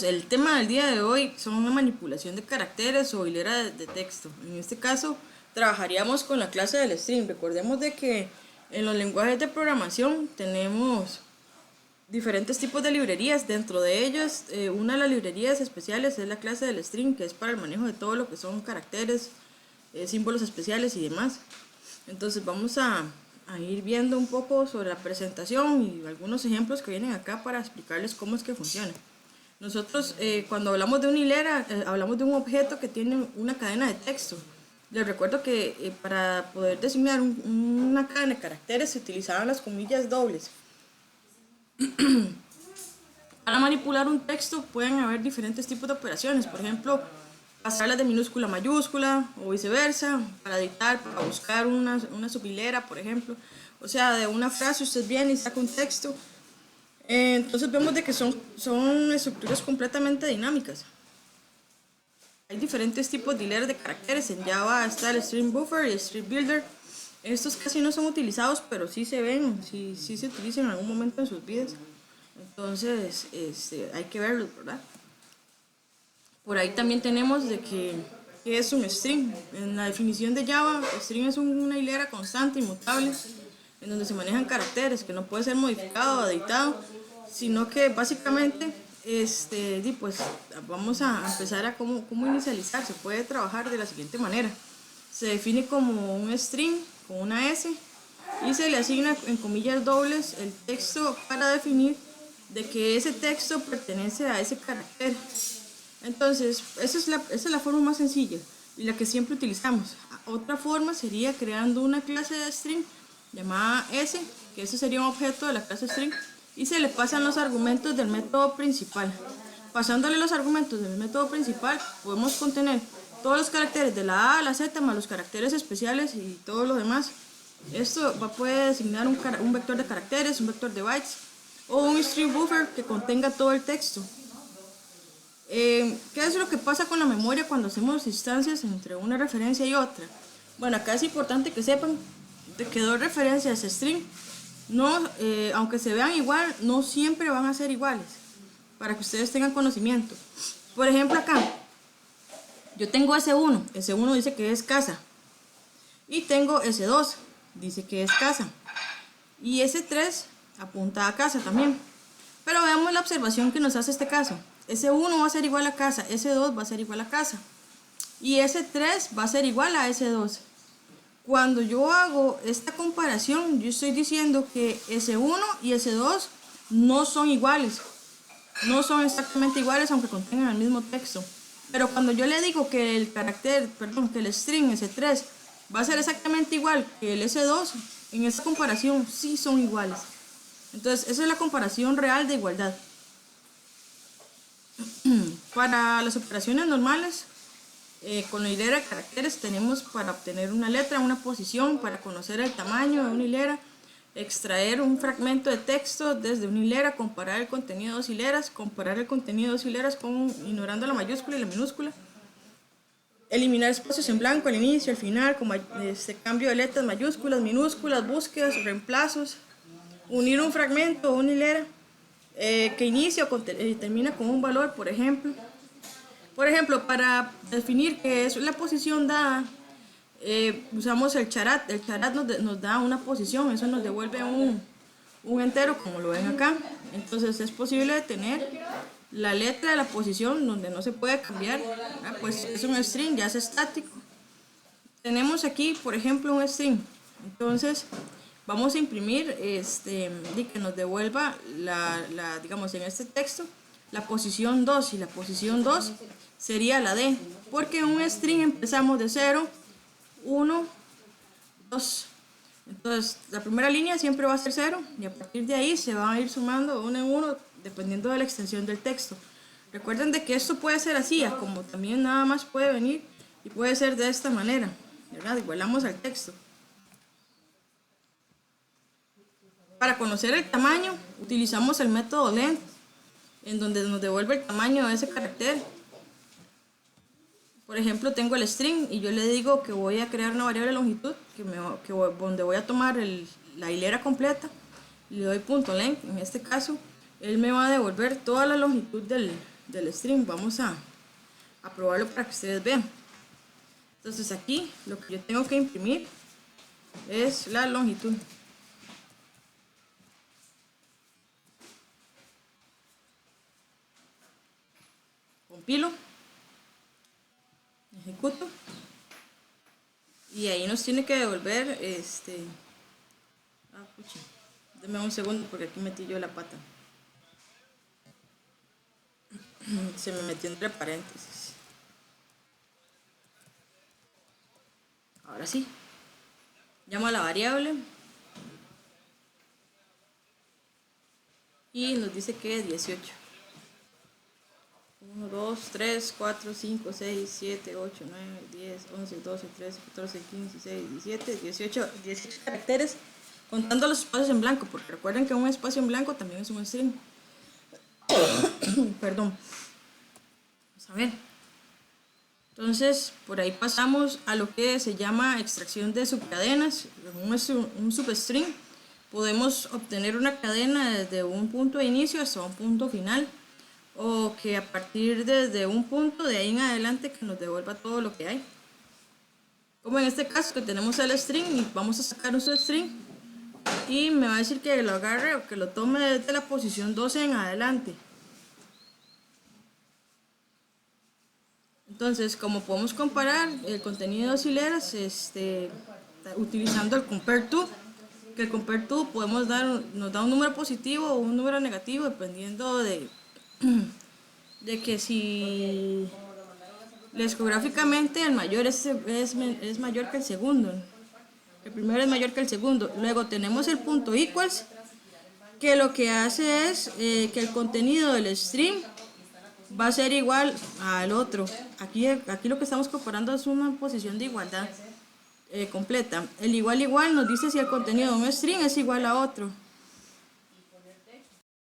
El tema del día de hoy son la manipulación de caracteres o hilera de texto. En este caso, trabajaríamos con la clase del string. Recordemos de que en los lenguajes de programación tenemos diferentes tipos de librerías. Dentro de ellas, una de las librerías especiales es la clase del string, que es para el manejo de todo lo que son caracteres, símbolos especiales y demás. Entonces vamos a ir viendo un poco sobre la presentación y algunos ejemplos que vienen acá para explicarles cómo es que funciona. Nosotros cuando hablamos de una hilera, hablamos de un objeto que tiene una cadena de texto. Les recuerdo que para poder designar una cadena de caracteres se utilizaban las comillas dobles. Para manipular un texto pueden haber diferentes tipos de operaciones, por ejemplo, pasarlas de minúscula a mayúscula o viceversa, para editar, para buscar una subhilera, por ejemplo. O sea, de una frase usted viene y saca un texto. Entonces vemos de que son estructuras completamente dinámicas. Hay diferentes tipos de hileras de caracteres. En Java está el string buffer y el string builder. Estos casi no son utilizados, pero sí se ven, sí se utilizan en algún momento en sus vidas. Entonces hay que verlos, ¿verdad? Por ahí también tenemos de que es un string. En la definición de Java, string es una hilera constante, inmutable, en donde se manejan caracteres, que no puede ser modificado o editado, sino que básicamente pues vamos a empezar a cómo inicializar. Se puede trabajar de la siguiente manera. Se define como un string con una S y se le asigna en comillas dobles el texto para definir de que ese texto pertenece a ese carácter. Entonces esa es la forma más sencilla y la que siempre utilizamos. Otra forma sería creando una clase de string llamada S, que ese sería un objeto de la clase string, y se le pasan los argumentos del método principal. Pasándole los argumentos del método principal podemos contener todos los caracteres de la A a la Z más los caracteres especiales y todo lo demás. Esto puede designar un vector de caracteres, un vector de bytes o un string buffer que contenga todo el texto. ¿Qué es lo que pasa con la memoria cuando hacemos instancias entre una referencia y otra? Bueno, acá es importante que sepan de que dos referencias string, aunque se vean igual, no siempre van a ser iguales, para que ustedes tengan conocimiento. Por ejemplo, acá yo tengo S1, S1 dice que es casa, y tengo S2, dice que es casa, y S3 apunta a casa también. Pero veamos la observación que nos hace este caso. S1 va a ser igual a casa, S2 va a ser igual a casa, y S3 va a ser igual a S2. Cuando yo hago esta comparación, yo estoy diciendo que S1 y S2 no son iguales, no son exactamente iguales aunque contengan el mismo texto. Pero cuando yo le digo que que el string S3 va a ser exactamente igual que el S2, en esta comparación sí son iguales. Entonces esa es la comparación real de igualdad. Para las operaciones normales, con la hilera de caracteres tenemos para obtener una letra, una posición, para conocer el tamaño de una hilera, extraer un fragmento de texto desde una hilera, comparar el contenido de dos hileras, ignorando la mayúscula y la minúscula, eliminar espacios en blanco al inicio, al final, cambio de letras, mayúsculas, minúsculas, búsquedas, reemplazos, unir un fragmento o una hilera que inicia o termina con un valor, por ejemplo. Para definir qué es la posición dada, usamos el charat. El charat nos da una posición, eso nos devuelve un entero, como lo ven acá. Entonces es posible tener la letra de la posición donde no se puede cambiar, pues es un string, ya es estático. Tenemos aquí, por ejemplo, un string. Entonces vamos a imprimir que nos devuelva digamos en este texto la posición 2, y la posición 2 sería la D, porque en un string empezamos de 0, 1, 2. Entonces la primera línea siempre va a ser 0 y a partir de ahí se van a ir sumando uno en uno dependiendo de la extensión del texto. Recuerden de que esto puede ser así, como también nada más puede venir y puede ser de esta manera, ¿verdad? Igualamos al texto. Para conocer el tamaño utilizamos el método length, en donde nos devuelve el tamaño de ese carácter. Por ejemplo, tengo el string y yo le digo que voy a crear una variable longitud donde voy a tomar la hilera completa, le doy .length. En este caso él me va a devolver toda la longitud del del string. Vamos a probarlo para que ustedes vean. Entonces aquí lo que yo tengo que imprimir es la longitud. Compilo, ejecuto y ahí nos tiene que devolver pucha, denme un segundo porque aquí metí yo la pata, se me metió entre paréntesis. Ahora sí, llamo a la variable y nos dice que es 18. 1, 2, 3, 4, 5, 6, 7, 8, 9, 10, 11, 12, 13, 14, 15, 16, 17, 18, 18 caracteres, contando los espacios en blanco, porque recuerden que un espacio en blanco también es un string. Perdón. Vamos a ver. Entonces, por ahí pasamos a lo que se llama extracción de subcadenas. Un substring. Podemos obtener una cadena desde un punto de inicio hasta un punto final, o que a partir desde un punto de ahí en adelante que nos devuelva todo lo que hay. Como en este caso que tenemos el string y vamos a sacar un substring y me va a decir que lo agarre o que lo tome desde la posición 12 en adelante. Entonces, como podemos comparar el contenido de dos hileras utilizando el compare_to, que el compare_to nos da un número positivo o un número negativo dependiendo de que si lexicográficamente el mayor es mayor que el segundo, el primero es mayor que el segundo. Luego tenemos el punto equals, que lo que hace es que el contenido del string va a ser igual al otro. Aquí lo que estamos comparando es una posición de igualdad completa. El igual nos dice si el contenido de un string es igual a otro.